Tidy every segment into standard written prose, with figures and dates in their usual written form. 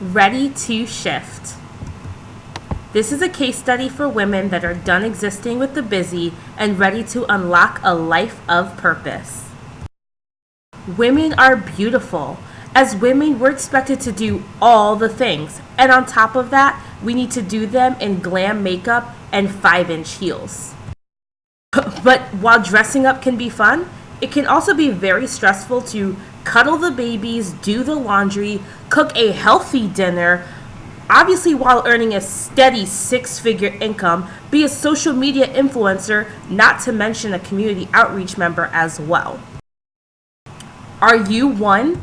Ready to shift. This is a case study for women that are done existing with the busy and ready to unlock a life of purpose. Women are beautiful. As women, we're expected to do all the things. And on top of that, we need to do them in glam makeup and 5-inch heels. But while dressing up can be fun, it can also be very stressful to cuddle the babies, do the laundry, cook a healthy dinner, obviously while earning a steady 6-figure income, be a social media influencer, not to mention a community outreach member as well. Are you one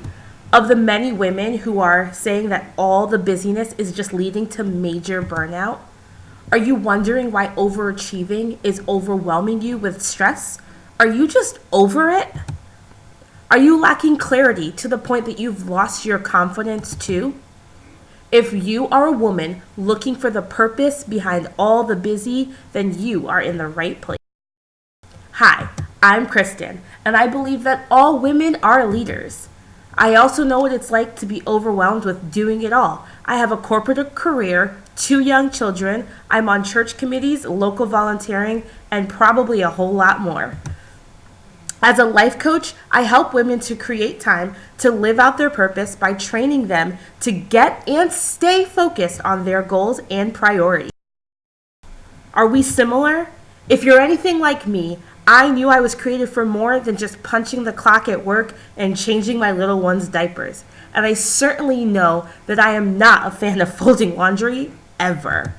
of the many women who are saying that all the busyness is just leading to major burnout? Are you wondering why overachieving is overwhelming you with stress? Are you just over it? Are you lacking clarity to the point that you've lost your confidence too? If you are a woman looking for the purpose behind all the busy, then you are in the right place. Hi, I'm Kristen, and I believe that all women are leaders. I also know what it's like to be overwhelmed with doing it all. I have a corporate career, 2 young children, I'm on church committees, local volunteering, and probably a whole lot more. As a life coach, I help women to create time to live out their purpose by training them to get and stay focused on their goals and priorities. Are we similar? If you're anything like me, I knew I was created for more than just punching the clock at work and changing my little one's diapers. And I certainly know that I am not a fan of folding laundry, ever.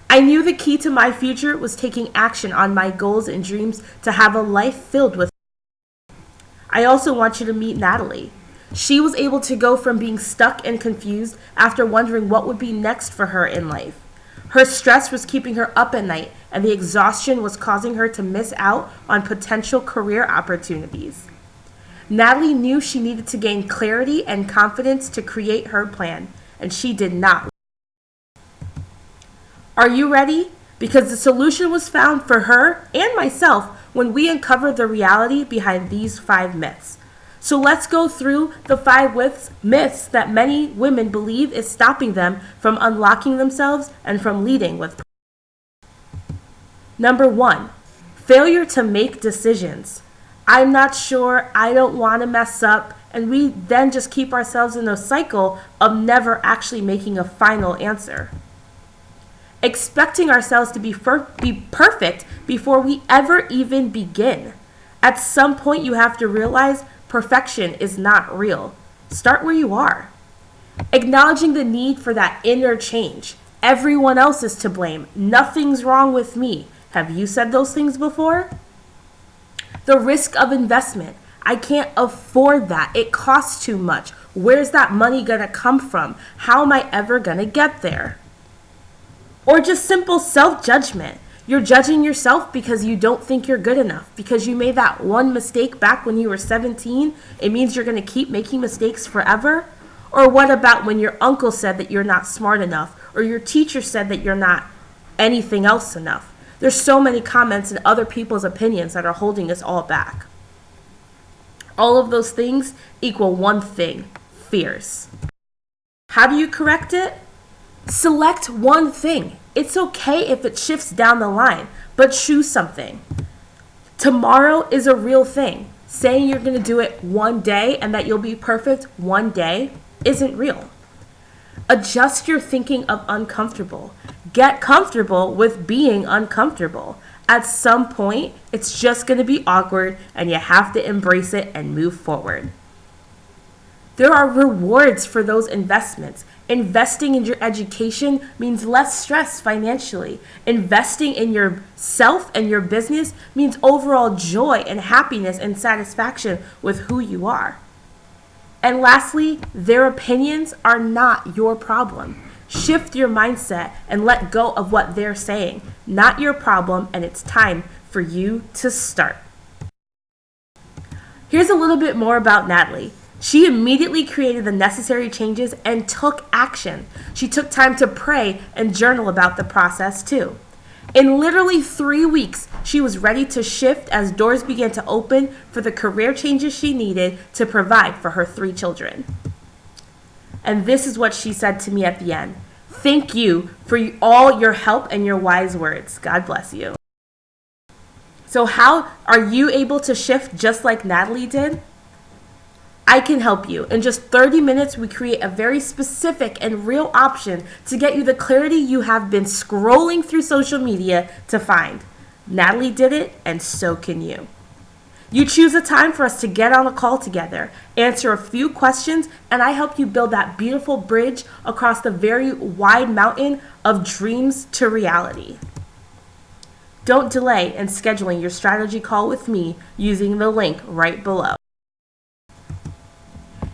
I knew the key to my future was taking action on my goals and dreams to have a life filled with. I also want you to meet Natalie. She was able to go from being stuck and confused after wondering what would be next for her in life. Her stress was keeping her up at night, and the exhaustion was causing her to miss out on potential career opportunities. Natalie knew she needed to gain clarity and confidence to create her plan, and she did not. Are you ready? Because the solution was found for her and myself when we uncovered the reality behind these 5 myths. So let's go through the 5 myths that many women believe is stopping them from unlocking themselves and from leading with. Number 1, failure to make decisions. I'm not sure, I don't want to mess up, and we then just keep ourselves in a cycle of never actually making a final answer. Expecting ourselves to be perfect before we ever even begin. At some point, you have to realize perfection is not real. Start where you are. Acknowledging the need for that inner change. Everyone else is to blame. Nothing's wrong with me. Have you said those things before? The risk of investment. I can't afford that. It costs too much. Where's that money gonna come from? How am I ever gonna get there? Or just simple self-judgment. You're judging yourself because you don't think you're good enough. Because you made that one mistake back when you were 17, it means you're going to keep making mistakes forever? Or what about when your uncle said that you're not smart enough? Or your teacher said that you're not anything else enough? There's so many comments and other people's opinions that are holding us all back. All of those things equal one thing: fears. How do you correct it? Select one thing. It's okay if it shifts down the line, but choose something. Tomorrow is a real thing. Saying you're going to do it one day and that you'll be perfect one day isn't real. Adjust your thinking of uncomfortable. Get comfortable with being uncomfortable. At some point, it's just going to be awkward and you have to embrace it and move forward. There are rewards for those investments. Investing in your education means less stress financially. Investing in yourself and your business means overall joy and happiness and satisfaction with who you are. And lastly, their opinions are not your problem. Shift your mindset and let go of what they're saying. Not your problem, and it's time for you to start. Here's a little bit more about Natalie. She immediately created the necessary changes and took action. She took time to pray and journal about the process too. In literally 3 weeks, she was ready to shift as doors began to open for the career changes she needed to provide for her 3 children. And this is what she said to me at the end. Thank you for all your help and your wise words. God bless you. So how are you able to shift just like Natalie did? I can help you. In just 30 minutes, we create a very specific and real option to get you the clarity you have been scrolling through social media to find. Natalie did it, and so can you. You choose a time for us to get on a call together, answer a few questions, and I help you build that beautiful bridge across the very wide mountain of dreams to reality. Don't delay in scheduling your strategy call with me using the link right below.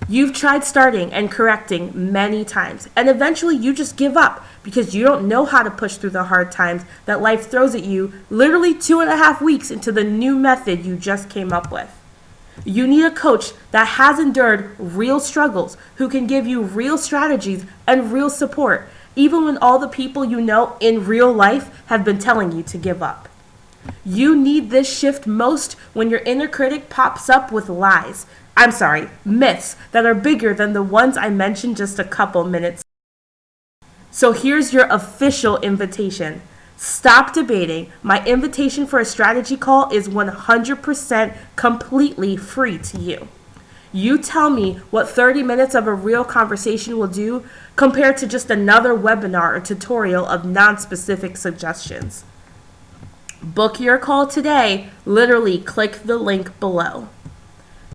You've tried starting and correcting many times, and eventually you just give up because you don't know how to push through the hard times that life throws at you literally 2.5 weeks into the new method you just came up with. You need a coach that has endured real struggles, who can give you real strategies and real support, even when all the people you know in real life have been telling you to give up. You need this shift most when your inner critic pops up with myths that are bigger than the ones I mentioned just a couple minutes ago. So here's your official invitation. Stop debating. My invitation for a strategy call is 100% completely free to you. You tell me what 30 minutes of a real conversation will do compared to just another webinar or tutorial of non-specific suggestions. Book your call today. Literally click the link below.